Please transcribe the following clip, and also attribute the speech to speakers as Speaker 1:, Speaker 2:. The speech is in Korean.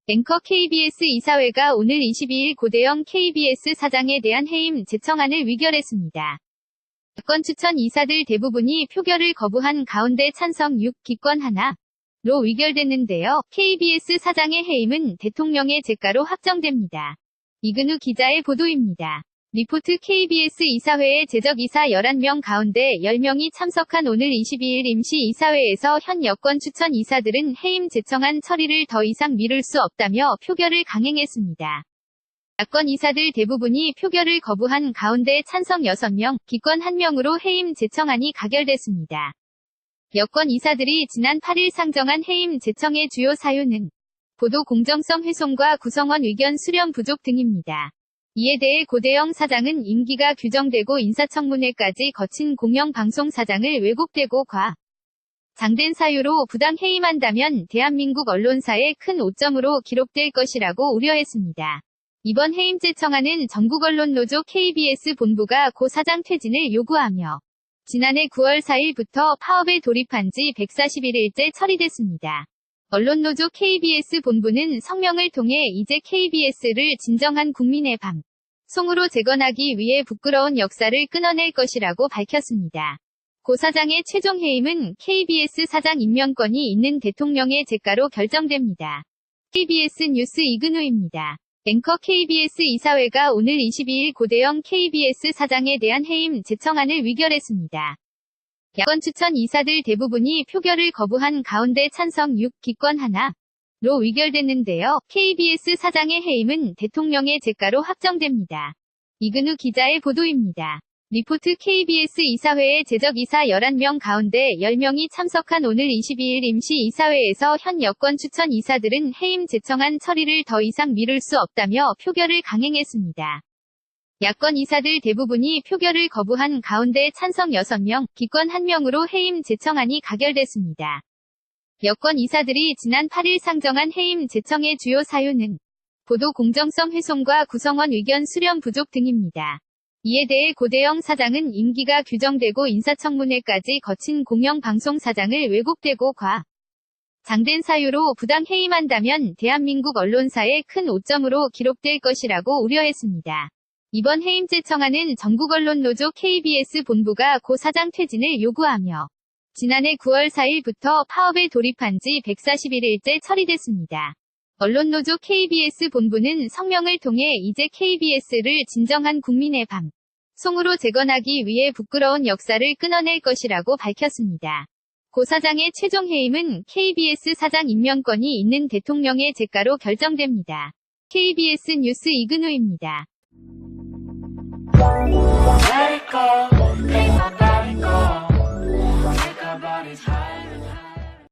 Speaker 1: 앵커 KBS 이사회가 오늘 22일 고대영 KBS 사장에 대한 해임 제청안을 의결했습니다. 야권 추천 이사들 대부분이 표결을 거부한 가운데 찬성 6, 기권 하나로 의결됐는데요. KBS 사장의 해임은 대통령의 재가로 확정됩니다. 이근우 기자의 보도입니다. 리포트 KBS 이사회의 제적이사 11명 가운데 10명이 참석한 오늘 22일 임시 이사회에서 현 여권 추천 이사들은 해임 제청안 처리를 더 이상 미룰 수 없다며 표결을 강행했습니다. 야권 이사들 대부분이 표결을 거부한 가운데 찬성 6명, 기권 1명으로 해임 제청안이 가결됐습니다. 여권 이사들이 지난 8일 상정한 해임 제청의 주요 사유는 보도 공정성 훼손과 구성원 의견 수렴 부족 등입니다. 이에 대해 고대영 사장은 임기가 규정되고 인사청문회까지 거친 공영방송사장을 왜곡되고 과장된 사유로 부당 해임한다면 대한민국 언론사에 큰 오점으로 기록될 것이라고 우려했습니다. 이번 해임 제청안은 전국언론노조 KBS 본부가 고 사장 퇴진을 요구하며 지난해 9월 4일부터 파업에 돌입한 지 141일째 처리됐습니다. 언론노조 KBS 본부는 성명을 통해 이제 KBS를 진정한 국민의 방송으로 재건하기 위해 부끄러운 역사를 끊어낼 것이라고 밝혔습니다. 고 사장의 최종 해임은 KBS 사장 임명권이 있는 대통령의 재가로 결정됩니다. KBS 뉴스 이근우입니다. 앵커 KBS 이사회가 오늘 22일 고대영 KBS 사장에 대한 해임 제청안을 의결했습니다. 야권 추천 이사들 대부분이 표결을 거부한 가운데 찬성 6, 기권 하나로 의결됐는데요. KBS 사장의 해임은 대통령의 재가로 확정됩니다. 이근우 기자의 보도입니다. 리포트 KBS 이사회의 제적이사 11명 가운데 10명이 참석한 오늘 22일 임시 이사회에서 현 여권 추천 이사들은 해임 제청안 처리를 더 이상 미룰 수 없다며 표결을 강행했습니다. 야권 이사들 대부분이 표결을 거부한 가운데 찬성 6명, 기권 1명으로 해임 제청안이 가결됐습니다. 여권 이사들이 지난 8일 상정한 해임 제청의 주요 사유는 보도 공정성 훼손과 구성원 의견 수렴 부족 등입니다. 이에 대해 고대영 사장은 임기가 규정되고 인사청문회까지 거친 공영방송사장을 왜곡되고 과장된 사유로 부당 해임한다면 대한민국 언론사에 큰 오점으로 기록될 것이라고 우려했습니다. 이번 해임 제청안은 전국언론노조 KBS 본부가 고 사장 퇴진을 요구하며 지난해 9월 4일부터 파업에 돌입한 지 141일째 처리됐습니다. 언론노조 KBS 본부는 성명을 통해 이제 KBS를 진정한 국민의 방송으로 재건하기 위해 부끄러운 역사를 끊어낼 것이라고 밝혔습니다. 고 사장의 최종 해임은 KBS 사장 임명권이 있는 대통령의 재가로 결정됩니다. KBS 뉴스 이근우입니다.